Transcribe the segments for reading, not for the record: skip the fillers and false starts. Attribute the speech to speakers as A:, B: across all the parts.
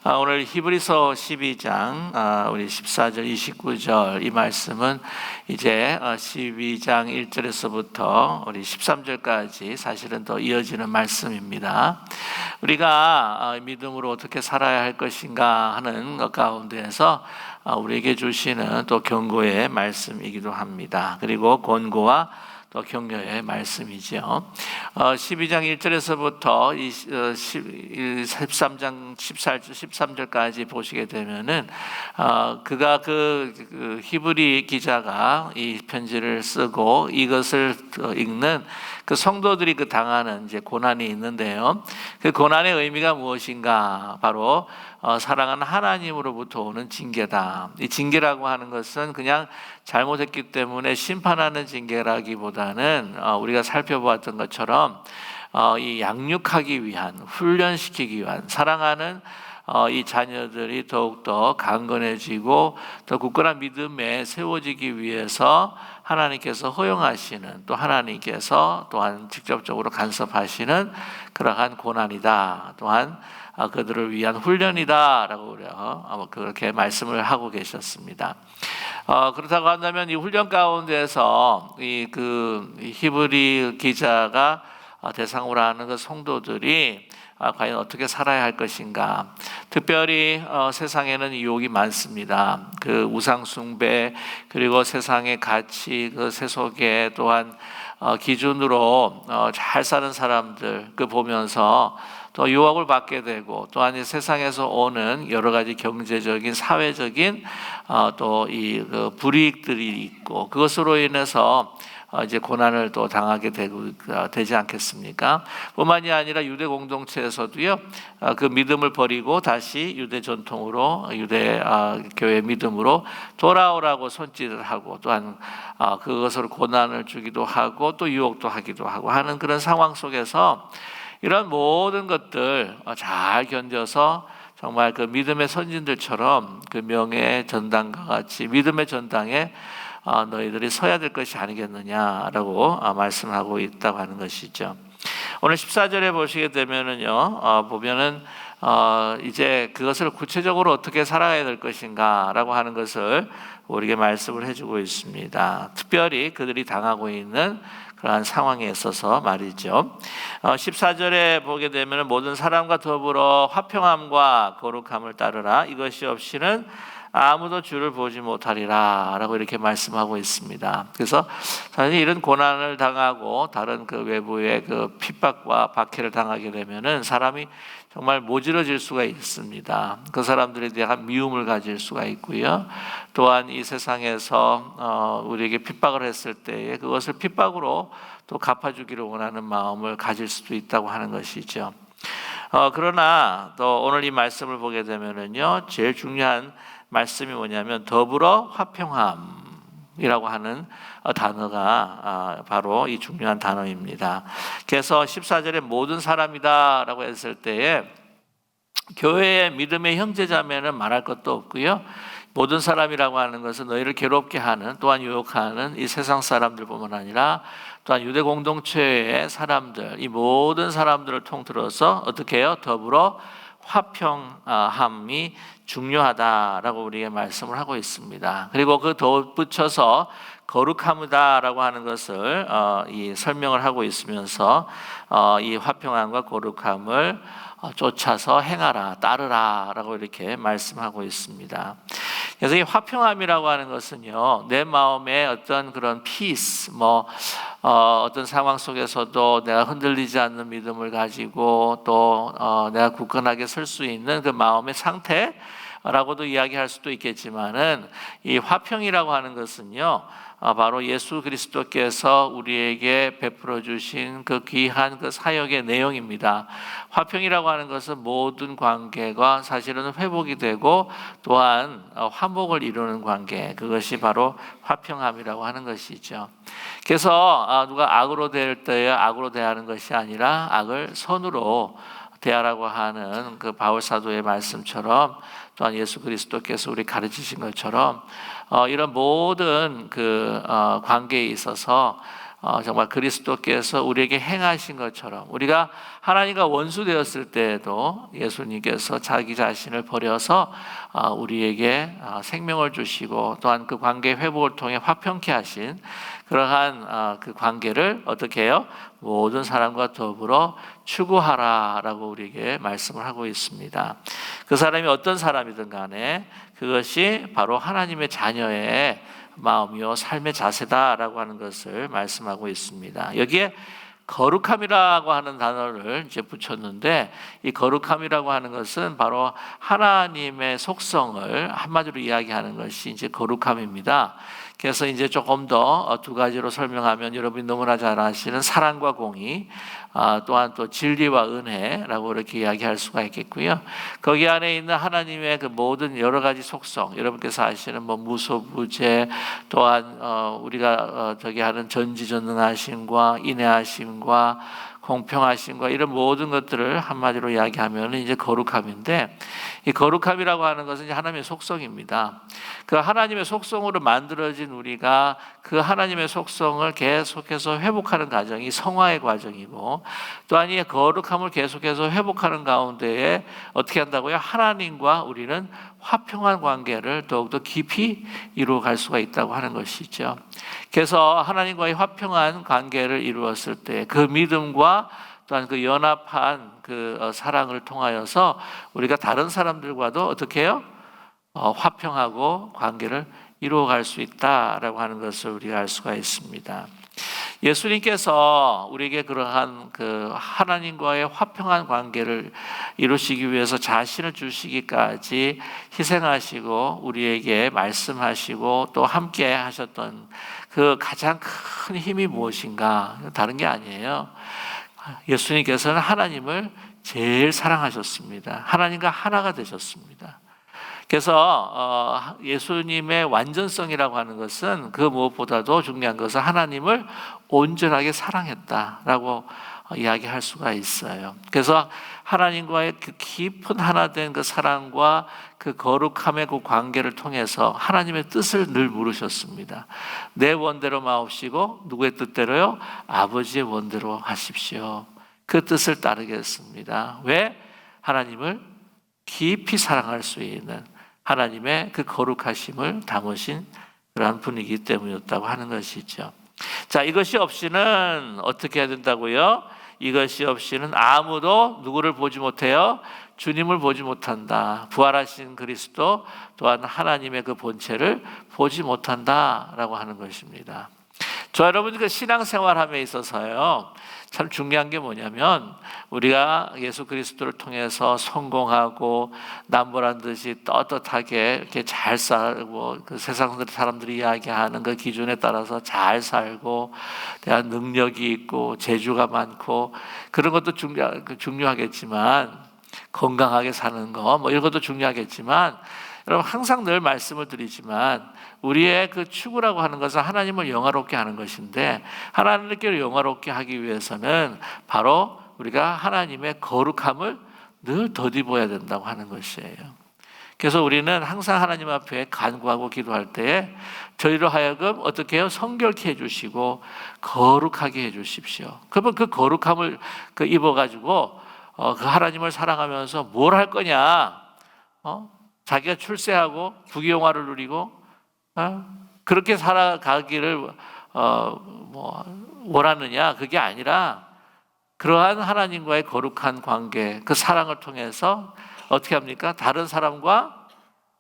A: 오늘 히브리서 12장 우리 14절 29절 이 말씀은 이제 12장 1절에서부터 우리 13절까지 사실은 더 이어지는 말씀입니다. 우리가 믿음으로 어떻게 살아야 할 것인가 하는 것 가운데에서 우리에게 주시는 또 경고의 말씀이기도 합니다. 그리고 권고와 또 격려의 말씀이죠. 12장 1절에서부터 13장 13절까지 보시게 되면은 그가 그 히브리 기자가 이 편지를 쓰고 이것을 읽는 그 성도들이 그 당하는 이제 고난이 있는데요. 그 고난의 의미가 무엇인가? 바로 사랑하는 하나님으로부터 오는 징계다. 이 징계라고 하는 것은 그냥 잘못했기 때문에 심판하는 징계라기보다는 우리가 살펴보았던 것처럼 이 양육하기 위한, 훈련시키기 위한, 사랑하는 이 자녀들이 더욱더 강건해지고 더 굳건한 믿음에 세워지기 위해서 하나님께서 허용하시는, 또 하나님께서 또한 직접적으로 간섭하시는 그러한 고난이다. 또한 그들을 위한 훈련이다라고 그렇게 말씀을 하고 계셨습니다. 그렇다고 한다면 이 훈련 가운데서 그 히브리 기자가 대상으로 하는 그 성도들이 과연 어떻게 살아야 할 것인가? 특별히 세상에는 유혹이 많습니다. 그 우상 숭배, 그리고 세상의 가치, 그 세속의 또한 기준으로 잘 사는 사람들 그 보면서 또 유혹을 받게 되고, 또한 이 세상에서 오는 여러 가지 경제적인, 사회적인 또 이 불이익들이 있고, 그것으로 인해서 이제 고난을 또 당하게 되지 않겠습니까? 뿐만이 아니라 유대 공동체에서도요, 그 믿음을 버리고 다시 유대 전통으로, 유대 교회 믿음으로 돌아오라고 손짓을 하고, 또한 그것으로 고난을 주기도 하고 또 유혹도 하기도 하고 하는 그런 상황 속에서 이런 모든 것들 잘 견뎌서 정말 그 믿음의 선진들처럼 그 명예의 전당과 같이 믿음의 전당에 너희들이 서야 될 것이 아니겠느냐라고 말씀하고 있다고 하는 것이죠. 오늘 14절에 보시게 되면은요, 보면은 이제 그것을 구체적으로 어떻게 살아야 될 것인가라고 하는 것을 우리에게 말씀을 해주고 있습니다. 특별히 그들이 당하고 있는 그러한 상황에 있어서 말이죠. 14절에 보게 되면 모든 사람과 더불어 화평함과 거룩함을 따르라. 이것이 없이는 아무도 주를 보지 못하리라 라고 이렇게 말씀하고 있습니다. 그래서 사실 이런 고난을 당하고 다른 그 외부의 그 핍박과 박해를 당하게 되면은 사람이 정말 모질어질 수가 있습니다. 그 사람들에 대한 미움을 가질 수가 있고요. 또한 이 세상에서 우리에게 핍박을 했을 때에 그것을 핍박으로 또 갚아주기를 원하는 마음을 가질 수도 있다고 하는 것이죠. 그러나 또 오늘 이 말씀을 보게 되면은요, 제일 중요한 말씀이 뭐냐면 더불어 화평함이라고 하는 단어가 바로 이 중요한 단어입니다. 그래서 14절에 모든 사람이다 라고 했을 때에 교회의 믿음의 형제자매는 말할 것도 없고요, 모든 사람이라고 하는 것은 너희를 괴롭게 하는, 또한 유혹하는 이 세상 사람들뿐만 아니라 또한 유대 공동체의 사람들, 이 모든 사람들을 통틀어서 어떻게 해요? 더불어 화평함이 중요하다라고 우리에게 말씀을 하고 있습니다. 그리고 그 덧붙여서 거룩함이다라고 하는 것을 이 설명을 하고 있으면서 이 화평함과 거룩함을 쫓아서 행하라, 따르라 라고 이렇게 말씀하고 있습니다. 그래서 이 화평함이라고 하는 것은요, 내 마음에 어떤 그런 피스, 어떤 상황 속에서도 내가 흔들리지 않는 믿음을 가지고 또 내가 굳건하게 설 수 있는 그 마음의 상태라고도 이야기할 수도 있겠지만은, 이 화평이라고 하는 것은요, 바로 예수 그리스도께서 우리에게 베풀어 주신 그 귀한 그 사역의 내용입니다. 화평이라고 하는 것은 모든 관계가 사실은 회복이 되고 또한 화목을 이루는 관계, 그것이 바로 화평함이라고 하는 것이죠. 그래서 누가 악으로 대할 때에 악으로 대하는 것이 아니라 악을 선으로 대하라고 하는 그 바울 사도의 말씀처럼, 또한 예수 그리스도께서 우리 가르치신 것처럼 이런 모든 그 관계에 있어서 정말 그리스도께서 우리에게 행하신 것처럼 우리가 하나님과 원수 되었을 때에도 예수님께서 자기 자신을 버려서 우리에게 생명을 주시고 또한 그 관계 회복을 통해 화평케 하신 그러한 그 관계를 어떻게 해요? 모든 사람과 더불어 추구하라라고 우리에게 말씀을 하고 있습니다. 그 사람이 어떤 사람이든 간에 그것이 바로 하나님의 자녀의 마음이요 삶의 자세다라고 하는 것을 말씀하고 있습니다. 여기에 거룩함이라고 하는 단어를 이제 붙였는데 이 거룩함이라고 하는 것은 바로 하나님의 속성을 한마디로 이야기하는 것이 이제 거룩함입니다. 그래서 이제 조금 더 두 가지로 설명하면 여러분이 너무나 잘 아시는 사랑과 공의, 또한 또 진리와 은혜라고 이렇게 이야기할 수가 있겠고요. 거기 안에 있는 하나님의 그 모든 여러 가지 속성, 여러분께서 아시는 뭐 무소부재, 또한 우리가 저기 하는 전지전능하심과 인내하심과 공평하심과 이런 모든 것들을 한마디로 이야기하면 이제 거룩함인데, 이 거룩함이라고 하는 것은 이제 하나님의 속성입니다. 그 하나님의 속성으로 만들어진 우리가 그 하나님의 속성을 계속해서 회복하는 과정이 성화의 과정이고, 또한 이 거룩함을 계속해서 회복하는 가운데에 어떻게 한다고요? 하나님과 우리는 화평한 관계를 더욱더 깊이 이루어갈 수가 있다고 하는 것이죠. 그래서 하나님과의 화평한 관계를 이루었을 때 그 믿음과 또한 그 연합한 그 사랑을 통하여서 우리가 다른 사람들과도 어떻게 해요? 화평하고 관계를 이루어갈 수 있다라고 하는 것을 우리가 알 수가 있습니다. 예수님께서 우리에게 그러한 그 하나님과의 화평한 관계를 이루시기 위해서 자신을 주시기까지 희생하시고 우리에게 말씀하시고 또 함께 하셨던 그 가장 큰 힘이 무엇인가? 다른 게 아니에요. 예수님께서는 하나님을 제일 사랑하셨습니다. 하나님과 하나가 되셨습니다. 그래서 예수님의 완전성이라고 하는 것은 그 무엇보다도 중요한 것은 하나님을 온전하게 사랑했다라고 이야기할 수가 있어요. 그래서 하나님과의 그 깊은 하나 된 그 사랑과 그 거룩함의 그 관계를 통해서 하나님의 뜻을 늘 물으셨습니다. 내 원대로 마옵시고 누구의 뜻대로요? 아버지의 원대로 하십시오. 그 뜻을 따르겠습니다. 왜? 하나님을 깊이 사랑할 수 있는 하나님의 그 거룩하심을 담으신 그러한 분이기 때문이었다고 하는 것이죠. 자, 이것이 없이는 어떻게 해야 된다고요? 이것이 없이는 아무도 누구를 보지 못해요? 주님을 보지 못한다. 부활하신 그리스도 또한 하나님의 그 본체를 보지 못한다라고 하는 것입니다. 저 여러분 그 신앙생활함에 있어서요 참 중요한 게 뭐냐면 우리가 예수 그리스도를 통해서 성공하고 남보란 듯이 떳떳하게 이렇게 잘 살고 그 세상 사람들이 이야기하는 그 기준에 따라서 잘 살고 대한 능력이 있고 재주가 많고 그런 것도 중요하겠지만 건강하게 사는 거 뭐 이런 것도 중요하겠지만 여러분 항상 늘 말씀을 드리지만 우리의 그 추구라고 하는 것은 하나님을 영화롭게 하는 것인데 하나님께 영화롭게 하기 위해서는 바로 우리가 하나님의 거룩함을 늘 덧입어야 된다고 하는 것이에요. 그래서 우리는 항상 하나님 앞에 간구하고 기도할 때에 저희로 하여금 어떻게 해요? 성결케 해주시고 거룩하게 해주십시오. 그러면 그 거룩함을 입어가지고 그 하나님을 사랑하면서 뭘 할 거냐? 자기가 출세하고 부귀영화를 누리고 그렇게 살아가기를 원하느냐? 그게 아니라 그러한 하나님과의 거룩한 관계, 그 사랑을 통해서 어떻게 합니까? 다른 사람과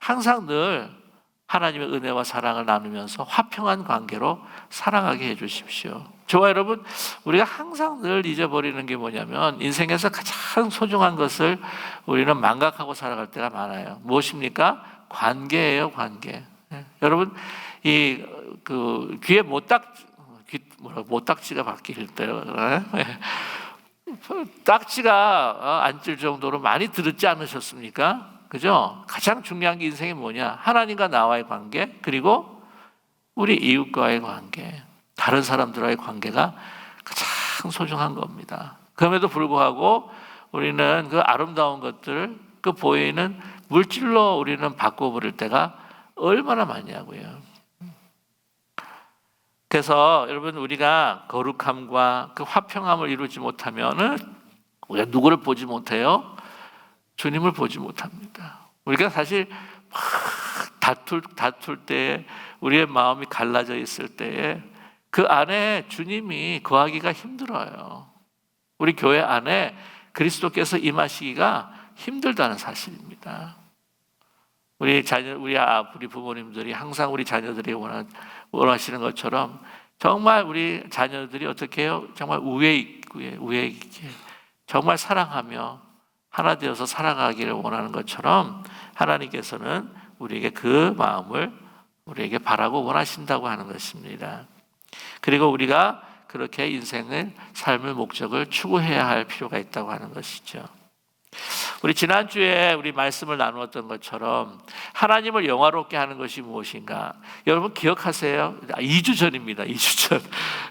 A: 항상 늘 하나님의 은혜와 사랑을 나누면서 화평한 관계로 살아가게 해주십시오. 저와 여러분, 우리가 항상 늘 잊어버리는 게 뭐냐면 인생에서 가장 소중한 것을 우리는 망각하고 살아갈 때가 많아요. 무엇입니까? 관계예요, 관계. 여러분, 이 귀에 모딱지가 박힐 때요. 딱지가 앉을 정도로 많이 들었지 않으셨습니까? 그죠? 가장 중요한 게 인생이 뭐냐? 하나님과 나와의 관계, 그리고 우리 이웃과의 관계, 다른 사람들과의 관계가 가장 소중한 겁니다. 그럼에도 불구하고 우리는 그 아름다운 것들, 그 보이는 물질로 우리는 바꿔버릴 때가 얼마나 많냐고요. 그래서 여러분, 우리가 거룩함과 그 화평함을 이루지 못하면은 우리가 누구를 보지 못해요? 주님을 보지 못합니다. 우리가 사실 막 다툴 때에, 우리의 마음이 갈라져 있을 때에 그 안에 주님이 거하기가 힘들어요. 우리 교회 안에 그리스도께서 임하시기가 힘들다는 사실입니다. 우리 부모님들이 항상 우리 자녀들이 원하시는 것처럼 정말 우리 자녀들이 어떻게 해요? 정말 우애 있게 정말 사랑하며 하나 되어서 살아가기를 원하는 것처럼 하나님께서는 우리에게 그 마음을 우리에게 바라고 원하신다고 하는 것입니다. 그리고 우리가 그렇게 인생을, 삶의 목적을 추구해야 할 필요가 있다고 하는 것이죠. 우리 지난주에 우리 말씀을 나누었던 것처럼 하나님을 영화롭게 하는 것이 무엇인가? 여러분 기억하세요? 2주 전입니다. 2주 전.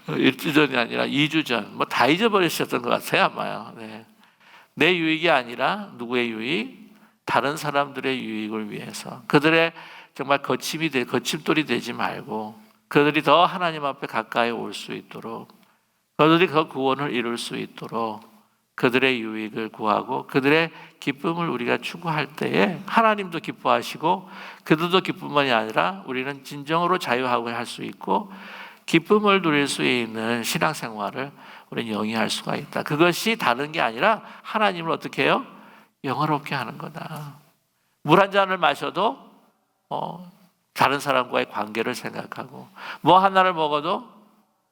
A: 1주 전이 아니라 2주 전. 뭐 다 잊어버리셨던 것 같아요, 아마요. 네. 내 유익이 아니라 누구의 유익? 다른 사람들의 유익을 위해서. 그들의 정말 거침돌이 되지 말고 그들이 더 하나님 앞에 가까이 올 수 있도록, 그들이 그 구원을 이룰 수 있도록 그들의 유익을 구하고 그들의 기쁨을 우리가 추구할 때에 하나님도 기뻐하시고 그들도 기쁨만이 아니라 우리는 진정으로 자유하게 할 수 있고 기쁨을 누릴 수 있는 신앙생활을 우리는 영위할 수가 있다. 그것이 다른 게 아니라 하나님을 어떻게 해요? 영화롭게 하는 거다. 물 한 잔을 마셔도 다른 사람과의 관계를 생각하고, 뭐 하나를 먹어도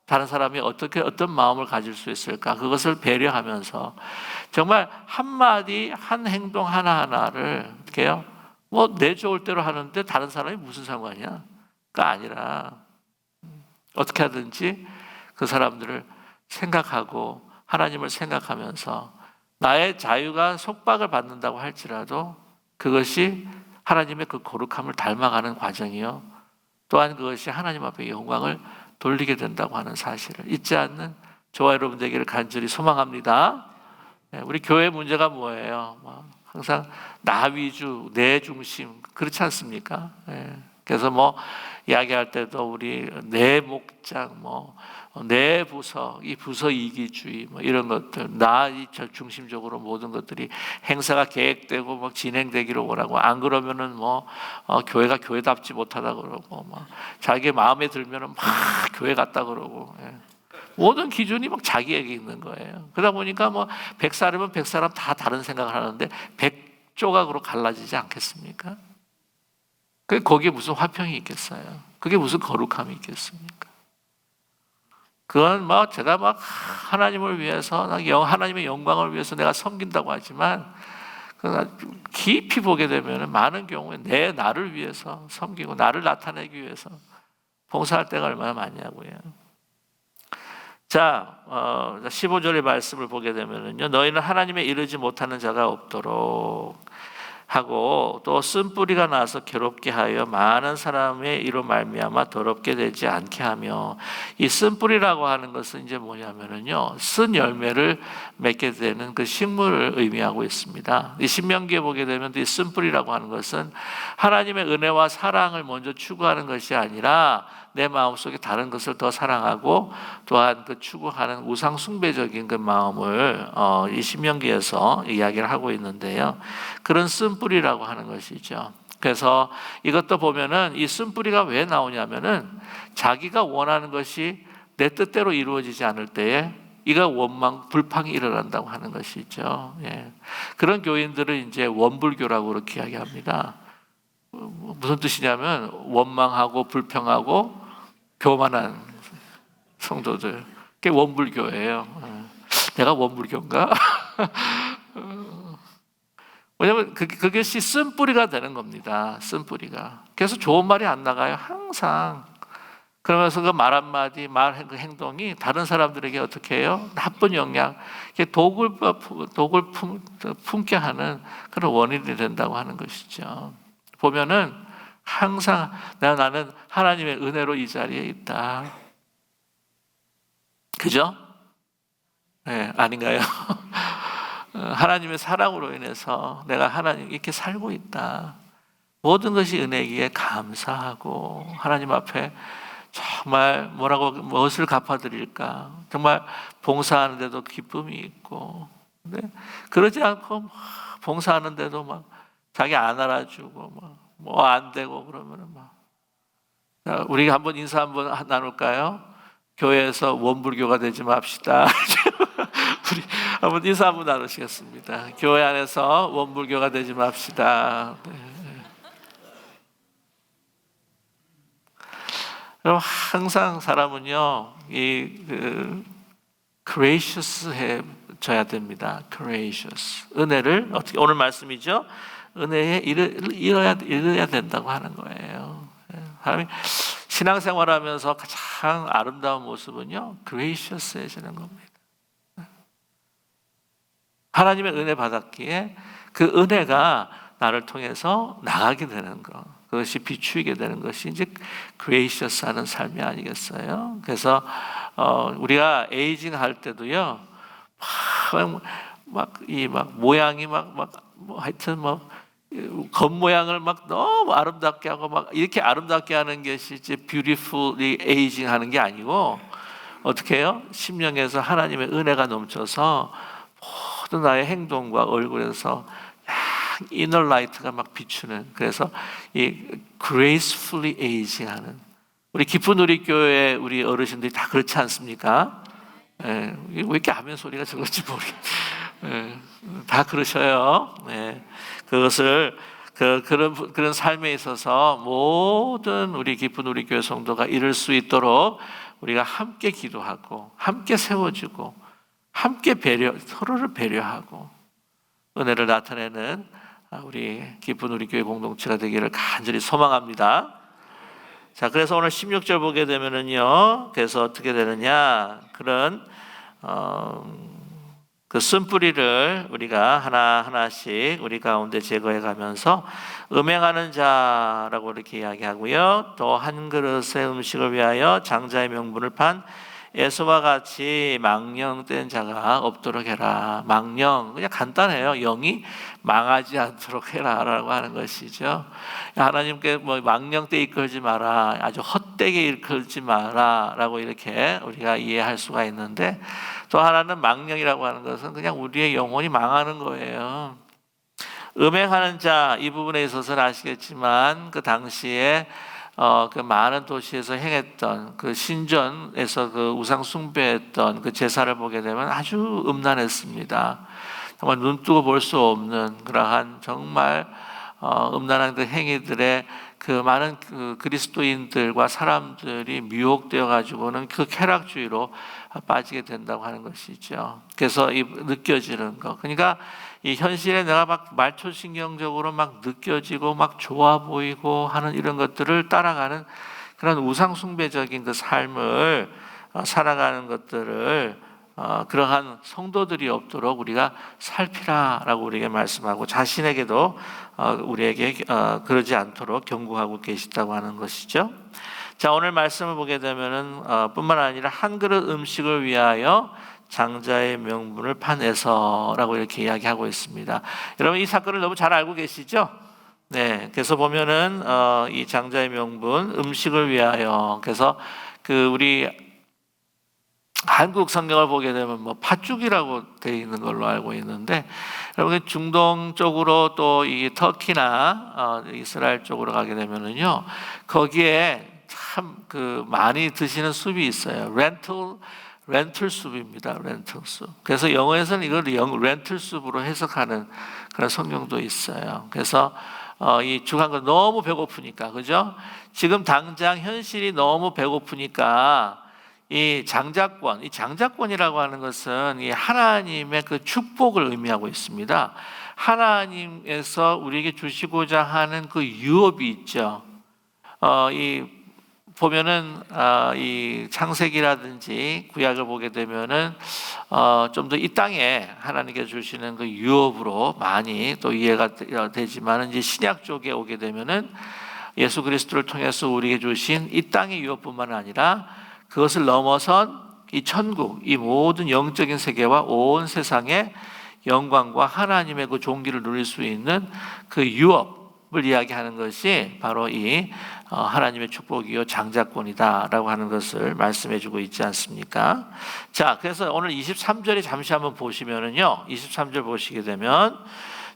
A: 다른 사람이 어떤 마음을 가질 수 있을까, 그것을 배려하면서 정말 한마디 한 행동 하나하나를 어떻게 해요? 뭐 내 좋을 대로 하는데 다른 사람이 무슨 상관이야? 가 아니라 어떻게 하든지 그 사람들을 생각하고 하나님을 생각하면서 나의 자유가 속박을 받는다고 할지라도 그것이 하나님의 그 거룩함을 닮아가는 과정이요, 또한 그것이 하나님 앞에 영광을 돌리게 된다고 하는 사실을 잊지 않는 저와 여러분 되기를 간절히 소망합니다. 우리 교회 문제가 뭐예요? 항상 나 위주, 내 중심, 그렇지 않습니까? 그래서 뭐 이야기할 때도 우리 내 목장, 내 부서, 이 부서 이기주의, 이런 것들, 나 중심적으로 모든 것들이 행사가 계획되고 막 진행되기를 원하고, 안 그러면은 교회가 교회답지 못하다 그러고, 자기 마음에 들면은 막 교회 갔다 그러고, 모든 기준이 막 자기에게 있는 거예요. 그러다 보니까 100사람은 100사람 다 다른 생각을 하는데 100조각으로 갈라지지 않겠습니까? 거기에 무슨 화평이 있겠어요? 그게 무슨 거룩함이 있겠습니까? 그건 제가 하나님을 위해서, 하나님의 영광을 위해서 내가 섬긴다고 하지만, 깊이 보게 되면 많은 경우에 나를 위해서 섬기고 나를 나타내기 위해서 봉사할 때가 얼마나 많냐고요. 자, 15절의 말씀을 보게 되면요, 너희는 하나님에 이르지 못하는 자가 없도록 하고 또 쓴뿌리가 나서 괴롭게 하여 많은 사람의 이로 말미암아 더럽게 되지 않게 하며, 이 쓴뿌리라고 하는 것은 이제 뭐냐면은요, 쓴 열매를 맺게 되는 그 식물을 의미하고 있습니다. 이 신명기에 보게 되면 이 쓴뿌리라고 하는 것은 하나님의 은혜와 사랑을 먼저 추구하는 것이 아니라 내 마음속에 다른 것을 더 사랑하고 또한 그 추구하는 우상 숭배적인 그 마음을 이 신명기에서 이야기를 하고 있는데요, 그런 쓴뿌리라고 하는 것이죠. 그래서 이것도 보면은 이 쓴뿌리가 왜 나오냐면은 자기가 원하는 것이 내 뜻대로 이루어지지 않을 때에 이가 원망, 불평이 일어난다고 하는 것이죠. 그런 교인들을 이제 원불교라고 그렇게 이야기합니다. 무슨 뜻이냐면 원망하고 불평하고 교만한 성도들, 그게 원불교예요. 내가 원불교인가? 왜냐하면 그것이 쓴뿌리가 되는 겁니다. 쓴뿌리가. 그래서 좋은 말이 안 나가요, 항상. 그러면서 그 말 한마디, 그 행동이 다른 사람들에게 어떻게 해요? 나쁜 영향, 독을 품게 하는 그런 원인이 된다고 하는 것이죠. 보면은 항상 나는 하나님의 은혜로 이 자리에 있다. 그죠? 네, 아닌가요? 하나님의 사랑으로 인해서 내가 하나님 이렇게 살고 있다. 모든 것이 은혜이기에 감사하고 하나님 앞에 정말 무엇을 갚아드릴까? 정말 봉사하는데도 기쁨이 있고, 근데 그러지 않고 막 봉사하는데도 막 자기 안 알아주고 막 뭐 안 되고 그러면은 막. 자, 우리 한번 인사 한번 나눌까요? 교회에서 원불교가 되지 맙시다. 우리 한번 인사 한번 나누시겠습니다. 교회 안에서 원불교가 되지 맙시다. 네. 그럼 항상 사람은요, gracious해져야 됩니다. gracious. 은혜를 어떻게, 오늘 말씀이죠? 은혜에 이뤄야 된다고 하는 거예요. 사람이 신앙생활하면서 가장 아름다운 모습은요, gracious해지는 겁니다. 하나님의 은혜 받았기에 그 은혜가 나를 통해서 나가게 되는 것, 그것이 비추이게 되는 것이 이제 gracious하는 삶이 아니겠어요? 그래서 우리가 에이징 할 때도요, 막 모양이 하여튼 겉모양을 막 너무 아름답게 하고 막 이렇게 아름답게 하는 것이 이제 beautifully aging 하는 게 아니고, 어떻게 해요? 심령에서 하나님의 은혜가 넘쳐서 모든 나의 행동과 얼굴에서 inner light가 막 비추는, 그래서 이 gracefully aging 하는, 우리 기쁜 우리 교회 우리 어르신들이 다 그렇지 않습니까? 왜 이렇게 아멘 소리가 저런지 모르겠어요. 다 그러셔요. 그것을 그런 삶에 있어서 모든 우리 기쁜 우리 교회 성도가 이룰 수 있도록 우리가 함께 기도하고 함께 세워주고 함께 서로를 배려하고 은혜를 나타내는 우리 기쁜 우리 교회 공동체가 되기를 간절히 소망합니다. 자, 그래서 오늘 16절 보게 되면은요, 그래서 어떻게 되느냐, 그런 그 쓴뿌리를 우리가 하나하나씩 우리 가운데 제거해 가면서 음행하는 자라고 이렇게 이야기하고요, 또 한 그릇의 음식을 위하여 장자의 명분을 판 에서와 같이 망령된 자가 없도록 해라. 망령, 그냥 간단해요. 영이 망하지 않도록 해라라고 하는 것이죠. 하나님께 망령되이 이끌지 마라, 아주 헛되게 이끌지 마라라고 이렇게 우리가 이해할 수가 있는데, 또 하나는 망령이라고 하는 것은 그냥 우리의 영혼이 망하는 거예요. 음행하는 자, 이 부분에 있어서는 아시겠지만 그 당시에 그 많은 도시에서 행했던 그 신전에서 그 우상 숭배했던 그 제사를 보게 되면 아주 음란했습니다. 정말 눈 뜨고 볼 수 없는 그러한 정말 음란한 그 행위들에 그 많은 그 그리스도인들과 사람들이 미혹되어 가지고는 그 쾌락주의로 빠지게 된다고 하는 것이죠. 그래서 이 느껴지는 것, 그러니까 이 현실에 내가 막 말초신경적으로 막 느껴지고 막 좋아 보이고 하는 이런 것들을 따라가는 그런 우상숭배적인 그 삶을 살아가는 것들을 그러한 성도들이 없도록 우리가 살피라라고 우리에게 말씀하고, 자신에게도 우리에게 그러지 않도록 경고하고 계시다고 하는 것이죠. 자, 오늘 말씀을 보게 되면은 뿐만 아니라 한 그릇 음식을 위하여 장자의 명분을 파내서라고 이렇게 이야기하고 있습니다. 여러분, 이 사건을 너무 잘 알고 계시죠? 네, 그래서 보면은 이 장자의 명분, 음식을 위하여, 그래서 그 우리 한국 성경을 보게 되면 팥죽이라고 되어 있는 걸로 알고 있는데, 여러분 중동 쪽으로 또 이 터키나 이스라엘 쪽으로 가게 되면은요, 거기에 참 그 많이 드시는 숲이 있어요. 렌틀 숲입니다. 렌틀 숲. 그래서 영어에서는 이걸 렌틀 숲으로 해석하는 그런 성경도 있어요. 그래서 이 죽한 거 너무 배고프니까, 그죠? 지금 당장 현실이 너무 배고프니까 이 장자권이라고 하는 것은 이 하나님의 그 축복을 의미하고 있습니다. 하나님에서 우리에게 주시고자 하는 그 유업이 있죠. 보면은 이 창세기라든지 구약을 보게 되면은 좀 더 이 땅에 하나님께 주시는 그 유업으로 많이 또 이해가 되지만, 이제 신약 쪽에 오게 되면은 예수 그리스도를 통해서 우리에게 주신 이 땅의 유업뿐만 아니라 그것을 넘어선 이 천국, 이 모든 영적인 세계와 온 세상의 영광과 하나님의 그 종기를 누릴 수 있는 그 유업, 유업을 이야기하는 것이 바로 이 하나님의 축복이요 장자권이다라고 하는 것을 말씀해주고 있지 않습니까? 자, 그래서 오늘 23절에 잠시 한번 보시면은요, 23절 보시게 되면,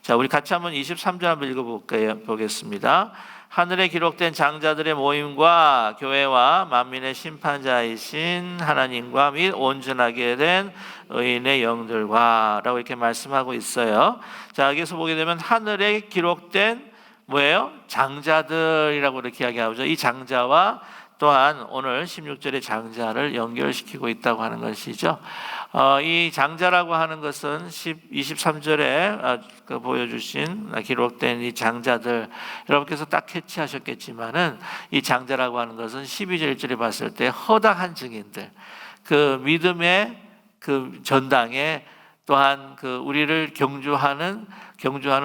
A: 자, 우리 같이 한번 23절 한번 읽어보겠습니다. 하늘에 기록된 장자들의 모임과 교회와 만민의 심판자이신 하나님과 및 온전하게 된 의인의 영들과 라고 이렇게 말씀하고 있어요. 자, 여기서 보게 되면 하늘에 기록된 뭐예요? 장자들이라고 이렇게 이야기하죠. 이 장자와 또한 오늘 16절의 장자를 연결시키고 있다고 하는 것이죠. 이 장자라고 하는 것은 23절에 보여주신 기록된 이 장자들, 여러분께서 딱 캐치하셨겠지만은 이 장자라고 하는 것은 12절 1절에 봤을 때 허다한 증인들, 그 믿음의 그 전당에 또한 그 우리를 경주하는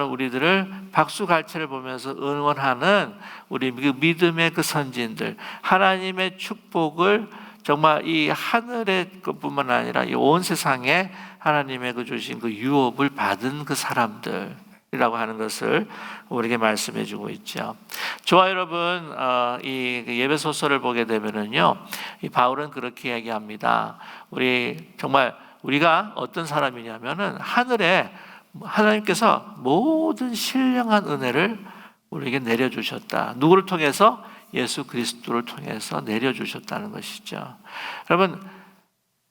A: 우리들을 박수갈채를 보면서 응원하는 우리 그 믿음의 그 선진들, 하나님의 축복을 정말 이 하늘의 것뿐만 아니라 이 온 세상에 하나님의 그 주신 그 유업을 받은 그 사람들이라고 하는 것을 우리에게 말씀해주고 있죠. 저와 여러분, 이 예배소설을 보게 되면은요, 이 바울은 그렇게 얘기합니다. 우리가 어떤 사람이냐면은 하늘에 하나님께서 모든 신령한 은혜를 우리에게 내려주셨다. 누구를 통해서? 예수 그리스도를 통해서 내려주셨다는 것이죠. 여러분,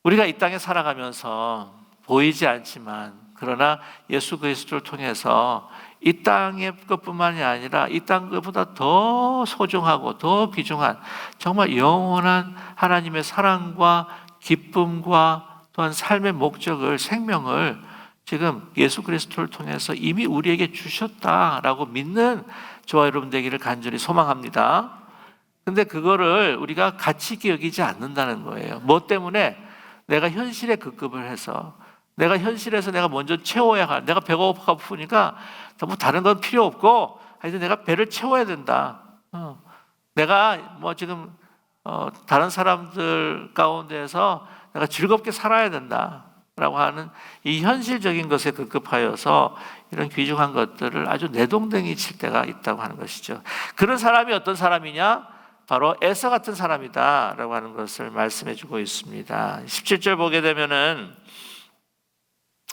A: 우리가 이 땅에 살아가면서 보이지 않지만 그러나 예수 그리스도를 통해서 이 땅의 것뿐만이 아니라 이 땅 것보다 더 소중하고 더 귀중한 정말 영원한 하나님의 사랑과 기쁨과 또한 삶의 목적을, 생명을 지금 예수 그리스도를 통해서 이미 우리에게 주셨다라고 믿는 저와 여러분 되기를 간절히 소망합니다. 근데 그거를 우리가 가치 있게 여기지 않는다는 거예요. 뭐 때문에? 내가 현실에 급급을 해서, 내가 현실에서 내가 먼저 채워야 할, 내가 배가 고프니까 뭐 다른 건 필요 없고 하여튼 내가 배를 채워야 된다. 내가 뭐 지금 다른 사람들 가운데서 내가 즐겁게 살아야 된다라고 하는 이 현실적인 것에 급급하여서 이런 귀중한 것들을 아주 내동댕이 칠 때가 있다고 하는 것이죠. 그런 사람이 어떤 사람이냐? 바로 에서 같은 사람이다라고 하는 것을 말씀해주고 있습니다. 17절 보게 되면은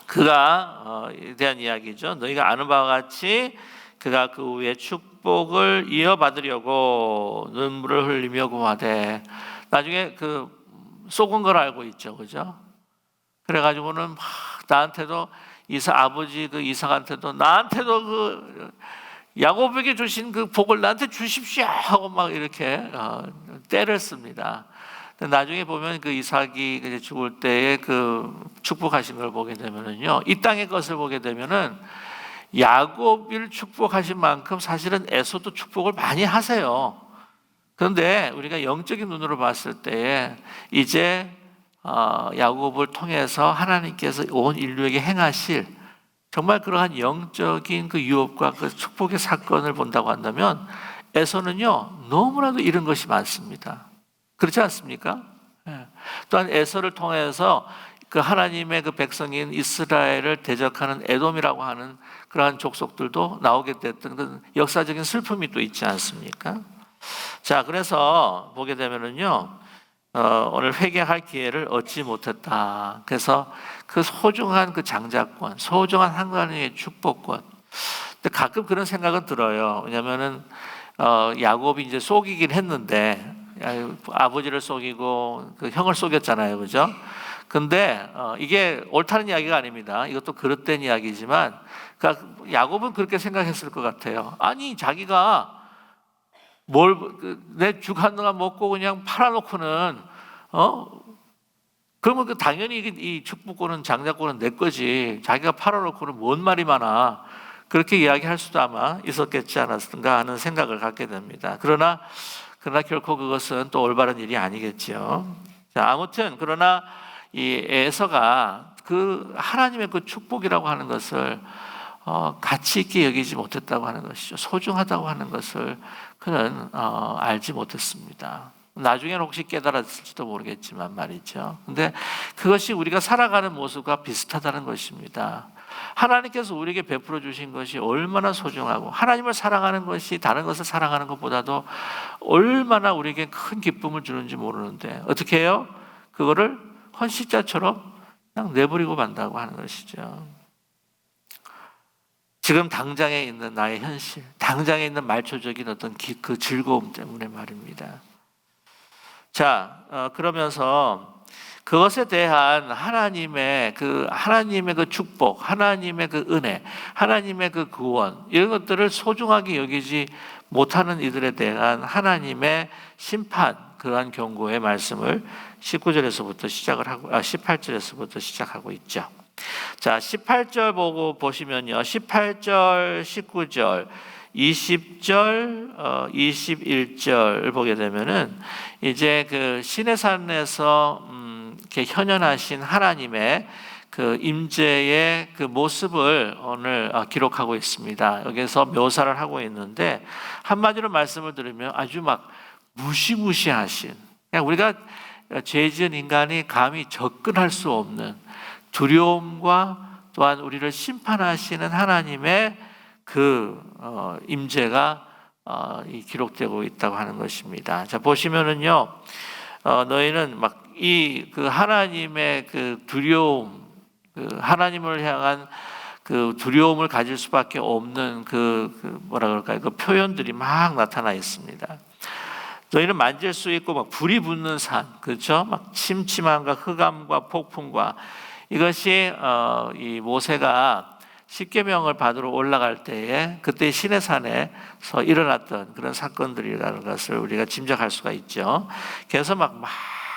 A: 그가에 대한 이야기죠. 너희가 아는 바와 같이 그가 그 후에 축복을 이어받으려고 눈물을 흘리며 고하되, 나중에 그 속은 걸 알고 있죠, 그죠? 그래가지고는 막 나한테도 아버지 그 이삭한테도 나한테도 그 야곱에게 주신 그 복을 나한테 주십시오 하고 막 이렇게 때를 씁니다. 나중에 보면 그 이삭이 이제 죽을 때에 그 축복하신 걸 보게 되면은요, 이 땅의 것을 보게 되면은 야곱을 축복하신 만큼 사실은 에서도 축복을 많이 하세요. 그런데 우리가 영적인 눈으로 봤을 때에 이제 야곱을 통해서 하나님께서 온 인류에게 행하실 정말 그러한 영적인 그 유업과 그 축복의 사건을 본다고 한다면 에서는요 너무나도 잃은 것이 많습니다. 그렇지 않습니까? 또한 에서를 통해서 그 하나님의 그 백성인 이스라엘을 대적하는 에돔이라고 하는 그러한 족속들도 나오게 됐던 그 역사적인 슬픔이 또 있지 않습니까? 자, 그래서 보게 되면은요, 오늘 회개할 기회를 얻지 못했다. 그래서 그 소중한 그 장자권, 소중한 하나님의 축복권. 근데 가끔 그런 생각은 들어요. 왜냐면은 야곱이 이제 속이긴 했는데 아버지를 속이고 그 형을 속였잖아요, 그죠? 근데 이게 옳다는 이야기가 아닙니다. 이것도 그릇된 이야기지만, 그러니까 야곱은 그렇게 생각했을 것 같아요. 아니 자기가 내 죽 한 동안 먹고 그냥 팔아놓고는 그러면 그 당연히 이 축복권은 장자권은 내 거지. 자기가 팔아놓고는 뭔 말이 많아. 그렇게 이야기할 수도 아마 있었겠지 않았던가 하는 생각을 갖게 됩니다. 그러나 결코 그것은 또 올바른 일이 아니겠죠. 자, 아무튼 그러나 이 에서가 그 하나님의 그 축복이라고 하는 것을 가치 있게 여기지 못했다고 하는 것이죠. 소중하다고 하는 것을 그는 알지 못했습니다. 나중에는 혹시 깨달았을지도 모르겠지만 말이죠. 근데 그것이 우리가 살아가는 모습과 비슷하다는 것입니다. 하나님께서 우리에게 베풀어 주신 것이 얼마나 소중하고 하나님을 사랑하는 것이 다른 것을 사랑하는 것보다도 얼마나 우리에게 큰 기쁨을 주는지 모르는데 어떻게 해요? 그거를 헌신자처럼 그냥 내버리고 만다고 하는 것이죠. 지금 당장에 있는 나의 현실, 당장에 있는 말초적인 어떤 그 즐거움 때문에 말입니다. 자, 그러면서 그것에 대한 하나님의 그 축복, 하나님의 그 은혜, 하나님의 그 구원, 이런 것들을 소중하게 여기지 못하는 이들에 대한 하나님의 심판, 그러한 경고의 말씀을 19절에서부터 시작을 하고 18절에서부터 시작하고 있죠. 자, 18절 보고 보시면요. 18절, 19절, 20절, 21절 보게 되면은 이제 그 시내산에서 이렇게 현현하신 하나님의 그 임재의 그 모습을 오늘 기록하고 있습니다. 여기서 묘사를 하고 있는데 한마디로 말씀을 드리면 아주 막 무시무시하신, 그냥 우리가 죄 지은 인간이 감히 접근할 수 없는 두려움과 또한 우리를 심판하시는 하나님의 그 임재가 기록되고 있다고 하는 것입니다. 자, 보시면은요, 너희는 막 이 그 하나님의 그 두려움, 그 하나님을 향한 그 두려움을 가질 수밖에 없는 그 뭐라 그럴까요? 그 표현들이 막 나타나 있습니다. 너희는 만질 수 있고 막 불이 붙는 산, 그렇죠? 막 침침함과 흑암과 폭풍과 이것이 이 모세가 십계명을 받으러 올라갈 때에 그때 시내산에서 일어났던 그런 사건들이라는 것을 우리가 짐작할 수가 있죠. 그래서 막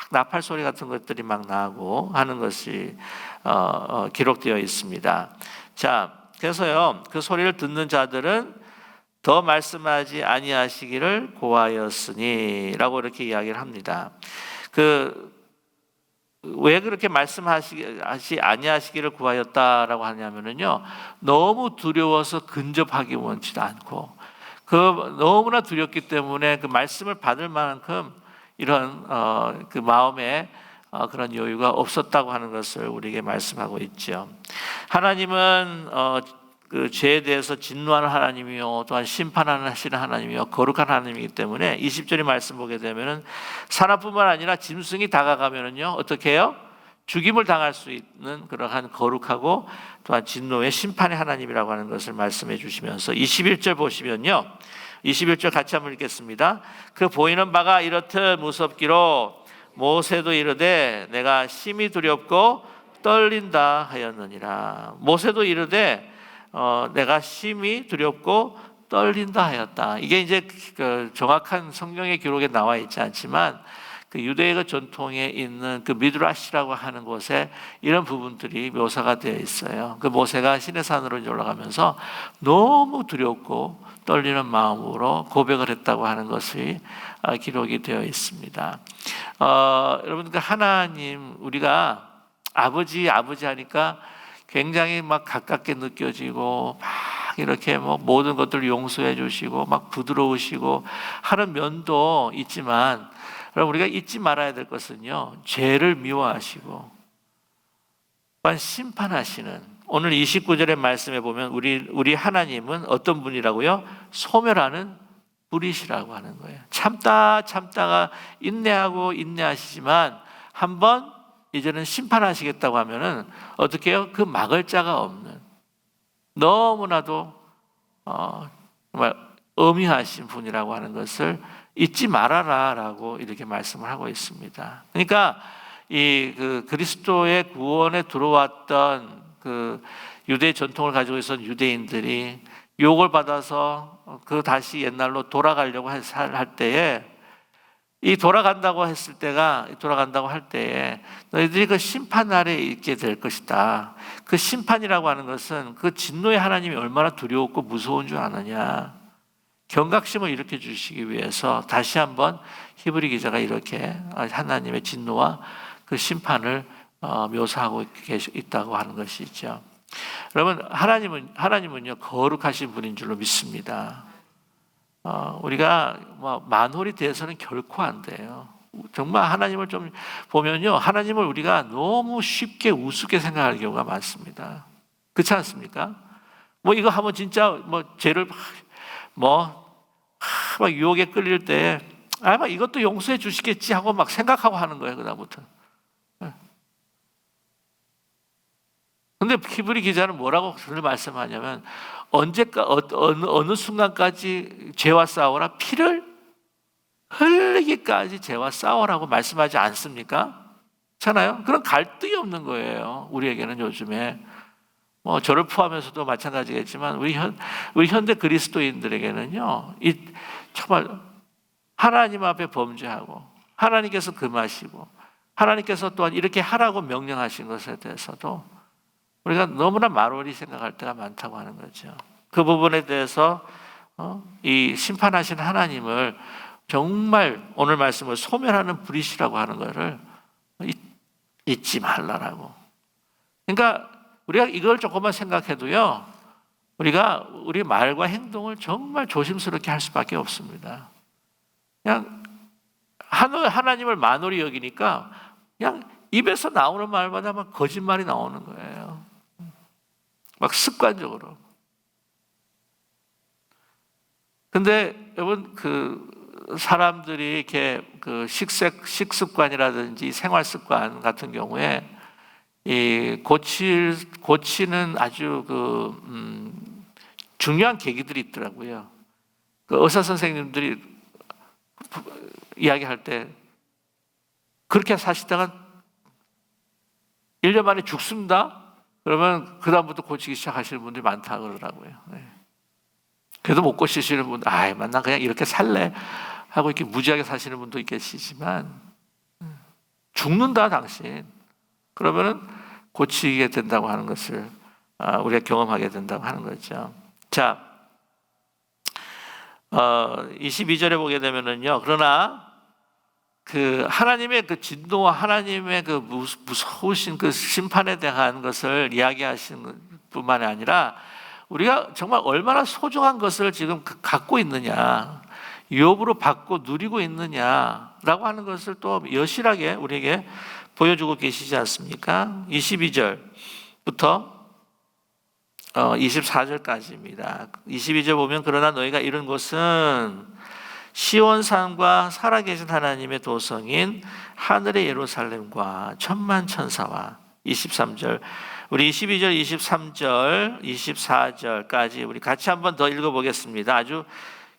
A: 나팔 소리 같은 것들이 막 나고 하는 것이 기록되어 있습니다. 자, 그래서요 그 소리를 듣는 자들은 더 말씀하지 아니하시기를 고하였으니라고 이렇게 이야기를 합니다. 왜 그렇게 말씀하시 아니하시기를 구하였다라고 하냐면은요, 너무 두려워서 근접하기 원치도 않고 너무나 두렵기 때문에 그 말씀을 받을 만큼 이런 그 마음에 그런 여유가 없었다고 하는 것을 우리에게 말씀하고 있죠. 하나님은 그 죄에 대해서 진노하는 하나님이요 또한 심판하시는 하나님이요 거룩한 하나님이기 때문에 20절의 말씀 보게 되면은 사람뿐만 아니라 짐승이 다가가면은요 어떻게 해요? 죽임을 당할 수 있는 그러한 거룩하고 또한 진노의 심판의 하나님이라고 하는 것을 말씀해 주시면서 21절 보시면요, 21절 같이 한번 읽겠습니다. 그 보이는 바가 이렇듯 무섭기로 모세도 이르되 내가 심히 두렵고 떨린다 하였느니라. 모세도 이르되 내가 심히 두렵고 떨린다 하였다. 이게 이제 그 정확한 성경의 기록에 나와 있지 않지만 그 유대의 전통에 있는 그 미드라시라고 하는 곳에 이런 부분들이 묘사가 되어 있어요. 그 모세가 시내산으로 올라가면서 너무 두렵고 떨리는 마음으로 고백을 했다고 하는 것이 기록이 되어 있습니다. 여러분, 그 하나님, 우리가 아버지 하니까 굉장히 막 가깝게 느껴지고 막 이렇게 뭐 모든 것들을 용서해 주시고 막 부드러우시고 하는 면도 있지만, 여러분, 우리가 잊지 말아야 될 것은요, 죄를 미워하시고 또한 심판하시는, 오늘 29절의 말씀에 보면 우리 하나님은 어떤 분이라고요? 소멸하는 분이시라고 하는 거예요. 참다가 인내하시지만 한번 이제는 심판하시겠다고 하면은 어떻게 해요? 그 막을 자가 없는, 너무나도 정말 엄히하신 분이라고 하는 것을 잊지 말아라라고 이렇게 말씀을 하고 있습니다. 그러니까 그 그리스도의 구원에 들어왔던 그 유대 전통을 가지고 있었던 유대인들이 욕을 받아서 그 다시 옛날로 돌아가려고 할 때에, 돌아간다고 할 때에 너희들이 그 심판 아래에 있게 될 것이다. 그 심판이라고 하는 것은 그 진노의 하나님이 얼마나 두려웠고 무서운 줄 아느냐. 경각심을 일으켜 주시기 위해서 다시 한번 히브리 기자가 이렇게 하나님의 진노와 그 심판을 묘사하고 있다고 하는 것이죠. 여러분, 하나님은요 거룩하신 분인 줄로 믿습니다. 우리가 만홀이 돼서는 결코 안 돼요. 정말 하나님을 좀 보면요, 하나님을 우리가 너무 쉽게 우습게 생각할 경우가 많습니다. 그렇지 않습니까? 뭐 이거 하면 진짜 뭐 죄를 막 유혹에 끌릴 때 막 이것도 용서해 주시겠지 하고 막 생각하고 하는 거예요, 그다음부터. 근데 히브리 기자는 뭐라고 말씀하냐면 어느 순간까지 죄와 싸워라? 피를 흘리기까지 죄와 싸워라고 말씀하지 않습니까?잖아요. 그런 갈등이 없는 거예요. 우리에게는 요즘에 저를 포함해서도 마찬가지겠지만 우리 현대 그리스도인들에게는요, 이 정말 하나님 앞에 범죄하고 하나님께서 금하시고 하나님께서 또한 이렇게 하라고 명령하신 것에 대해서도 우리가 너무나 말월이 생각할 때가 많다고 하는 거죠. 그 부분에 대해서 이 심판하신 하나님을 정말 오늘 말씀을 소멸하는 불이시라고 하는 것을 잊지 말라라고. 그러니까 우리가 이걸 조금만 생각해도요, 우리가 우리 말과 행동을 정말 조심스럽게 할 수밖에 없습니다. 그냥 하나님을 만홀히 여기니까 그냥 입에서 나오는 말마다 막 거짓말이 나오는 거예요. 막 습관적으로. 근데 여러분, 사람들이 이렇게 식습관이라든지 생활 습관 같은 경우에 고치는 아주 중요한 계기들이 있더라고요. 의사 선생님들이 이야기할 때 그렇게 사시다가 1년 만에 죽습니다. 그러면 그다음부터 고치기 시작하시는 분들이 많다 그러더라고요. 그래도 못 고치시는 분들, 난 그냥 이렇게 살래 하고 이렇게 무지하게 사시는 분도 계시지만, 죽는다 당신. 그러면은 고치게 된다고 하는 것을 우리가 경험하게 된다고 하는 거죠. 자, 22절에 보게 되면은요, 그러나 하나님의 진노와 하나님의 무서우신 심판에 대한 것을 이야기하시는 뿐만이 아니라 우리가 정말 얼마나 소중한 것을 지금 갖고 있느냐, 유업으로 받고 누리고 있느냐라고 하는 것을 또 여실하게 우리에게 보여주고 계시지 않습니까? 22절부터 24절까지입니다. 22절 보면 그러나 너희가 이룬 것은 시온산과 살아계신 하나님의 도성인 하늘의 예루살렘과 천만 천사와 23절, 우리 22절, 23절, 24절까지 우리 같이 한번 더 읽어보겠습니다. 아주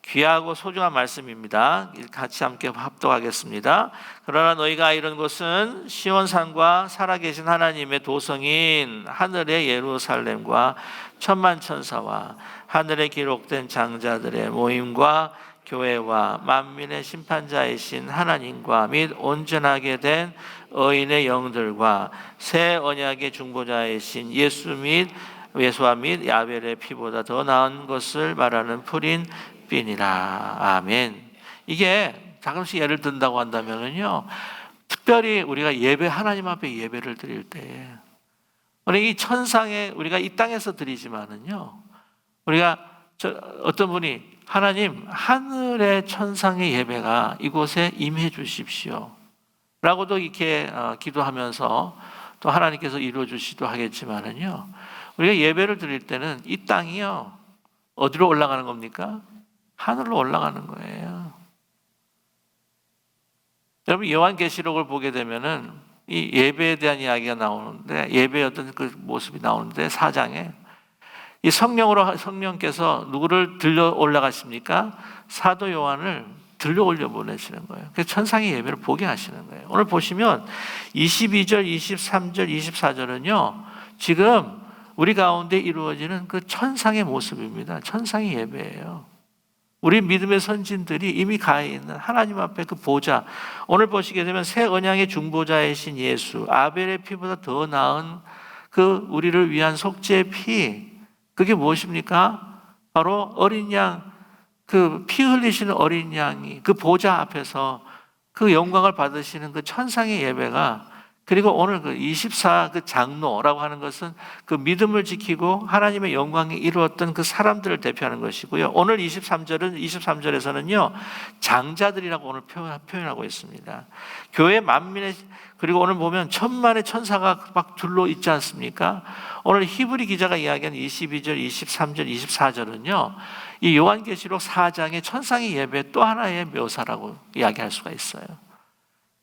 A: 귀하고 소중한 말씀입니다. 같이 함께 합독하겠습니다. 그러나 너희가 이런 것은 시온산과 살아계신 하나님의 도성인 하늘의 예루살렘과 천만 천사와 하늘에 기록된 장자들의 모임과 교회와 만민의 심판자이신 하나님과 및 온전하게 된 의인의 영들과 새 언약의 중보자이신 예수와 및 야벨의 피보다 더 나은 것을 말하는 풀인 빈이라. 아멘. 이게 가끔씩 예를 든다고 한다면요, 특별히 우리가 하나님 앞에 예배를 드릴 때, 우리 이 천상에 우리가 이 땅에서 드리지만은요, 우리가 어떤 분이 하나님, 하늘의 천상의 예배가 이곳에 임해 주십시오 라고도 이렇게 기도하면서 또 하나님께서 이루어 주시기도 하겠지만은요, 우리가 예배를 드릴 때는 이 땅이요, 어디로 올라가는 겁니까? 하늘로 올라가는 거예요. 여러분, 요한계시록을 보게 되면은 이 예배에 대한 이야기가 나오는데, 예배의 어떤 모습이 나오는데, 4장에 이 성령께서 누구를 들려 올라가십니까? 사도 요한을 들려 올려 보내시는 거예요. 그래서 천상의 예배를 보게 하시는 거예요. 오늘 보시면 22절, 23절, 24절은요, 지금 우리 가운데 이루어지는 천상의 모습입니다. 천상의 예배예요. 우리 믿음의 선진들이 이미 가 있는 하나님 앞에 보좌, 오늘 보시게 되면 새 언약의 중보자이신 예수, 아벨의 피보다 더 나은 우리를 위한 속죄의 피, 그게 무엇입니까? 바로 어린 양, 피 흘리시는 어린 양이 보좌 앞에서 영광을 받으시는 천상의 예배가, 그리고 오늘 24 장로라고 하는 것은 믿음을 지키고 하나님의 영광이 이루었던 사람들을 대표하는 것이고요. 오늘 23절에서는요, 장자들이라고 오늘 표현하고 있습니다. 교회 만민의, 그리고 오늘 보면 천만의 천사가 막 둘러 있지 않습니까? 오늘 히브리 기자가 이야기한 22절, 23절, 24절은요, 이 요한계시록 4장의 천상의 예배 또 하나의 묘사라고 이야기할 수가 있어요.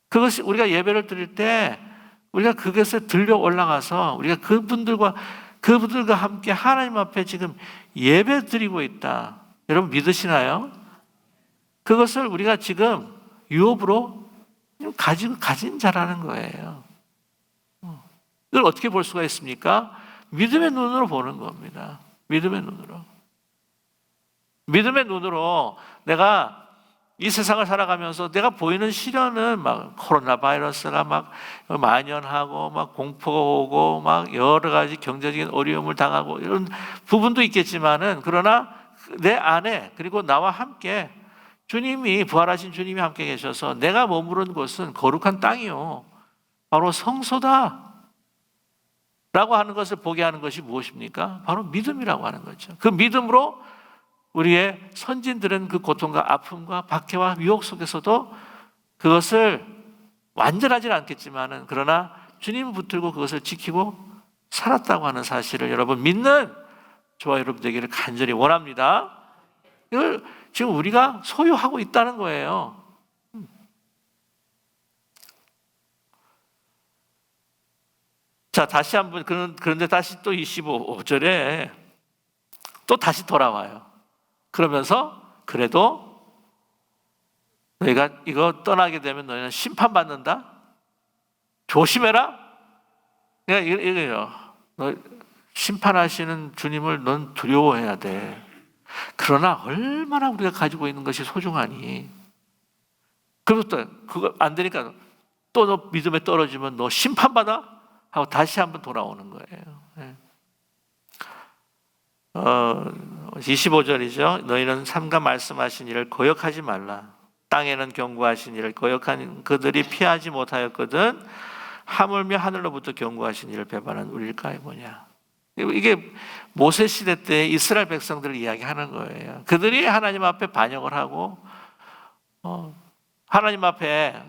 A: 그것이 우리가 예배를 드릴 때 우리가 그것을 들려 올라가서 우리가 그분들과 함께 하나님 앞에 지금 예배 드리고 있다. 여러분 믿으시나요? 그것을 우리가 지금 유업으로 가진 자라는 거예요. 이걸 어떻게 볼 수가 있습니까? 믿음의 눈으로 보는 겁니다. 믿음의 눈으로. 믿음의 눈으로 내가 이 세상을 살아가면서 내가 보이는 시련은 막 코로나 바이러스가 막 만연하고 막 공포가 오고 막 여러 가지 경제적인 어려움을 당하고 이런 부분도 있겠지만은 그러나 내 안에 그리고 나와 함께 주님이 부활하신 주님이 함께 계셔서 내가 머무른 곳은 거룩한 땅이요. 바로 성소다. 라고 하는 것을 보게 하는 것이 무엇입니까? 바로 믿음이라고 하는 거죠. 그 믿음으로 우리의 선진들은 그 고통과 아픔과 박해와 유혹 속에서도 그것을 완전하지는 않겠지만은 그러나 주님을 붙들고 그것을 지키고 살았다고 하는 사실을 여러분 믿는 저와 여러분 되기를 간절히 원합니다. 이걸 지금 우리가 소유하고 있다는 거예요. 자, 다시 한번 그런데 다시 또 25절에 또 다시 돌아와요. 그러면서 그래도 너희가 이거 떠나게 되면 너희는 심판받는다. 조심해라. 내가 이거예요. 너 심판하시는 주님을 넌 두려워해야 돼. 그러나 얼마나 우리가 가지고 있는 것이 소중하니. 그리고 또 그거 안 되니까 또 너 믿음에 떨어지면 너 심판받아 하고 다시 한번 돌아오는 거예요. 25절이죠. 너희는 삼가 말씀하신 일을 거역하지 말라. 땅에는 경고하신 일을 거역한 그들이 피하지 못하였거든 하물며 하늘로부터 경고하신 일을 배반한 우리일까요 뭐냐. 이게 모세 시대 때 이스라엘 백성들을 이야기하는 거예요. 그들이 하나님 앞에 반역을 하고 하나님 앞에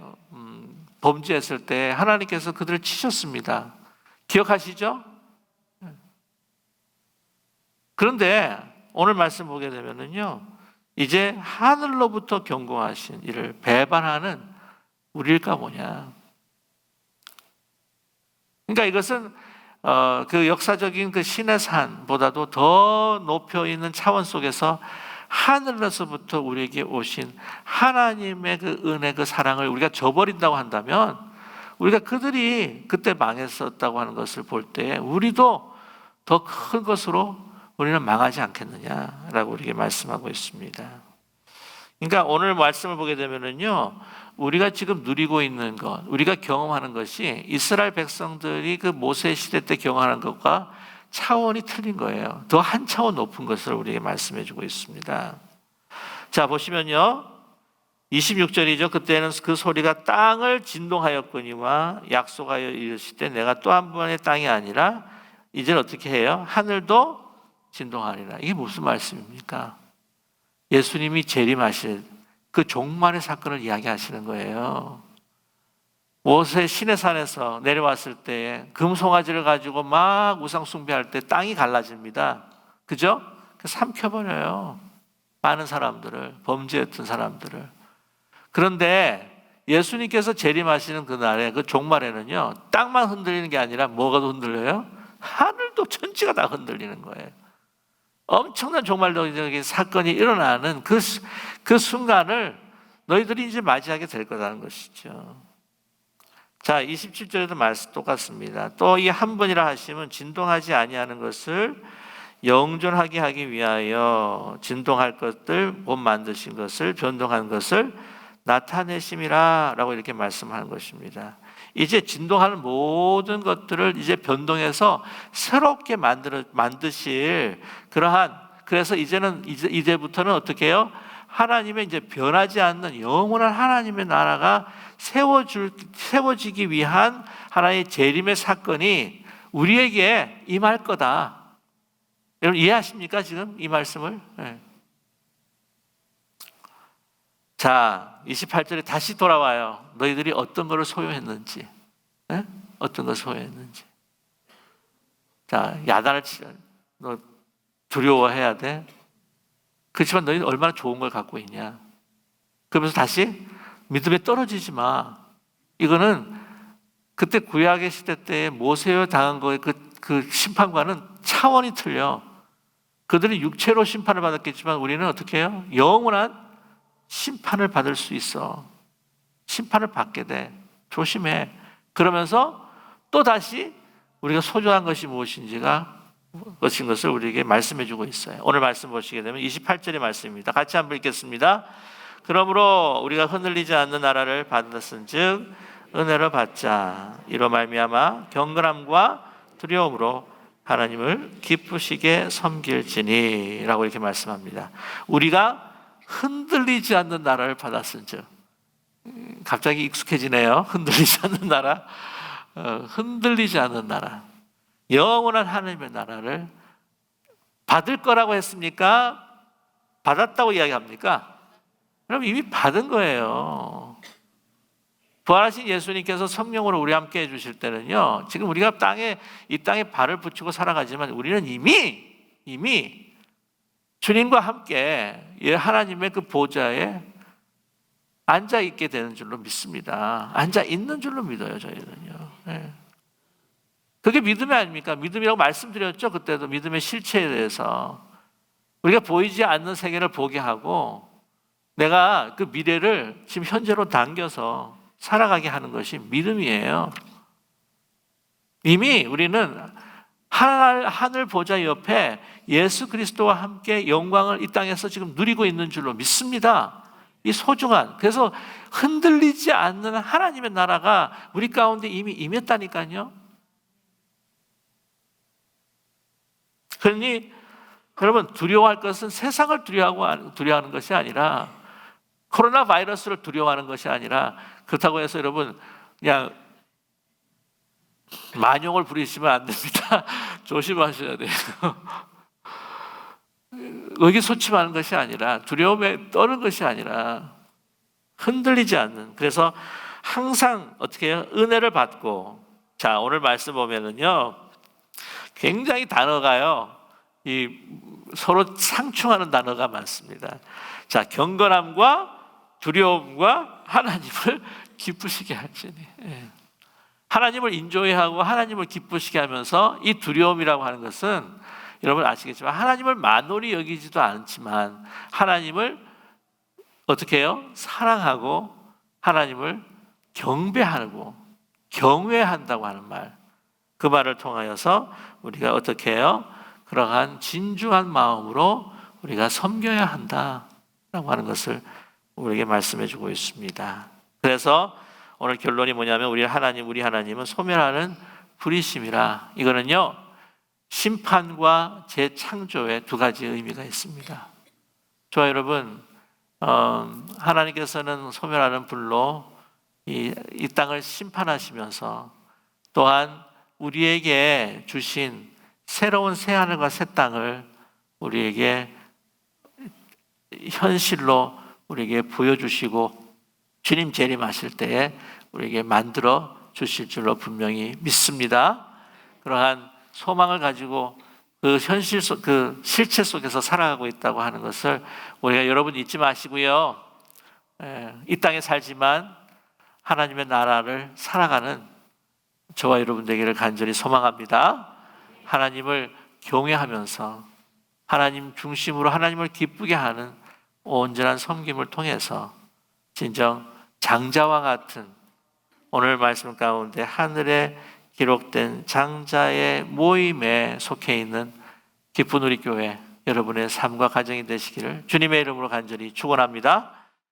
A: 범죄했을 때 하나님께서 그들을 치셨습니다. 기억하시죠? 그런데 오늘 말씀 보게 되면은요, 이제 하늘로부터 경고하신 이를 배반하는 우리일까 뭐냐. 그러니까 이것은 그 역사적인 그 신의 산보다도 더 높여 있는 차원 속에서 하늘에서부터 우리에게 오신 하나님의 그 은혜, 그 사랑을 우리가 저버린다고 한다면 우리가 그들이 그때 망했었다고 하는 것을 볼 때 우리도 더 큰 것으로 우리는 망하지 않겠느냐라고 우리에게 말씀하고 있습니다. 그러니까 오늘 말씀을 보게 되면은요, 우리가 지금 누리고 있는 것, 우리가 경험하는 것이 이스라엘 백성들이 그 모세 시대 때 경험하는 것과 차원이 틀린 거예요. 더 한 차원 높은 것을 우리에게 말씀해 주고 있습니다. 자, 보시면요. 26절이죠. 그때는 그 소리가 땅을 진동하였거니와 약속하여 이르시되 내가 또 한 번의 땅이 아니라 이제는 어떻게 해요? 하늘도 진동하리라. 이게 무슨 말씀입니까? 예수님이 재림하실 그 종말의 사건을 이야기하시는 거예요. 모세 시내산에서 내려왔을 때 금송아지를 가지고 막 우상 숭배할 때 땅이 갈라집니다. 그죠? 삼켜버려요. 많은 사람들을, 범죄했던 사람들을. 그런데 예수님께서 재림하시는 그날에 그 종말에는요, 땅만 흔들리는 게 아니라 뭐가 흔들려요? 하늘도 천지가 다 흔들리는 거예요. 엄청난 종말적인 사건이 일어나는 그 순간을 너희들이 이제 맞이하게 될 거라는 것이죠. 자, 27절에도 말씀 똑같습니다. 또 이 한 번이라 하시면 진동하지 아니하는 것을 영존하게 하기 위하여 진동할 것들 곧 만드신 것을 변동한 것을 나타내심이라 라고 이렇게 말씀하는 것입니다. 이제 진동하는 모든 것들을 이제 변동해서 새롭게 만드실 그러한, 그래서 이제부터는 어떻게 해요? 하나님의 이제 변하지 않는 영원한 하나님의 나라가 세워지기 위한 하나의 재림의 사건이 우리에게 임할 거다. 여러분 이해하십니까? 지금 이 말씀을? 네. 자, 28절에 다시 돌아와요. 너희들이 어떤 것을 소유했는지, 네? 어떤 것을 소유했는지. 자, 야단을 치려. 너 두려워해야 돼? 그렇지만 너희는 얼마나 좋은 걸 갖고 있냐? 그러면서 다시 믿음에 떨어지지 마. 이거는 그때 구약의 시대 때에 모세에 당한 거의 그 심판과는 차원이 틀려. 그들은 육체로 심판을 받았겠지만 우리는 어떻게 해요? 영원한 심판을 받을 수 있어. 심판을 받게 돼. 조심해. 그러면서 또 다시 우리가 소중한 것이 무엇인지가 것인 것을 우리에게 말씀해 주고 있어요. 오늘 말씀 보시게 되면 28절의 말씀입니다. 같이 한번 읽겠습니다. 그러므로 우리가 흔들리지 않는 나라를 받았은즉 은혜를 받자. 이로 말미암아 경건함과 두려움으로 하나님을 기쁘시게 섬길지니 라고 이렇게 말씀합니다. 우리가 흔들리지 않는 나라를 받았은즉. 갑자기 익숙해지네요. 흔들리지 않는 나라. 흔들리지 않는 나라. 영원한 하나님의 나라를 받을 거라고 했습니까? 받았다고 이야기합니까? 그럼 이미 받은 거예요. 부활하신 예수님께서 성령으로 우리 함께 해주실 때는요, 지금 우리가 이 땅에 발을 붙이고 살아가지만 우리는 이미 주님과 함께 하나님의 그 보좌에 앉아 있게 되는 줄로 믿습니다. 앉아 있는 줄로 믿어요, 저희는요. 네. 그게 믿음이 아닙니까? 믿음이라고 말씀드렸죠. 그때도 믿음의 실체에 대해서. 우리가 보이지 않는 세계를 보게 하고 내가 그 미래를 지금 현재로 당겨서 살아가게 하는 것이 믿음이에요. 이미 우리는 하늘 보좌 옆에 예수 그리스도와 함께 영광을 이 땅에서 지금 누리고 있는 줄로 믿습니다. 이 소중한, 그래서 흔들리지 않는 하나님의 나라가 우리 가운데 이미 임했다니까요. 그러니 여러분, 두려워할 것은 세상을 두려워하는 것이 아니라, 코로나 바이러스를 두려워하는 것이 아니라, 그렇다고 해서 여러분 그냥 만용을 부리시면 안 됩니다. 조심하셔야 돼요. 의기소침하는 것이 아니라, 두려움에 떠는 것이 아니라 흔들리지 않는, 그래서 항상 어떻게 해요? 은혜를 받고. 자, 오늘 말씀 보면은요, 굉장히 단어가요, 서로 상충하는 단어가 많습니다. 자, 경건함과 두려움과 하나님을 기쁘시게 할지니. 하나님을 인조해하고 하나님을 기쁘시게 하면서, 이 두려움이라고 하는 것은 여러분 아시겠지만 하나님을 만홀히 여기지도 않지만 하나님을 어떻게 해요? 사랑하고 하나님을 경배하고 경외한다고 하는 말, 그 말을 통하여서 우리가 어떻게 해요? 그러한 진중한 마음으로 우리가 섬겨야 한다라고 하는 것을 우리에게 말씀해 주고 있습니다. 그래서 오늘 결론이 뭐냐면 우리 하나님은 소멸하는 불이심이라. 이거는요, 심판과 재창조의 두 가지 의미가 있습니다. 좋아요, 여러분. 하나님께서는 소멸하는 불로 이 땅을 심판하시면서 또한 우리에게 주신 새로운 새하늘과 새 땅을 우리에게 현실로 우리에게 보여주시고 주님 재림하실 때에 우리에게 만들어 주실 줄로 분명히 믿습니다. 그러한 소망을 가지고 그 현실 그 실체 속에서 살아가고 있다고 하는 것을 우리가 여러분 잊지 마시고요. 이 땅에 살지만 하나님의 나라를 살아가는 저와 여러분 되기를 간절히 소망합니다. 하나님을 경외하면서 하나님 중심으로 하나님을 기쁘게 하는 온전한 섬김을 통해서 진정 장자와 같은, 오늘 말씀 가운데 하늘에 기록된 장자의 모임에 속해 있는 기쁜 우리 교회 여러분의 삶과 가정이 되시기를 주님의 이름으로 간절히 축원합니다.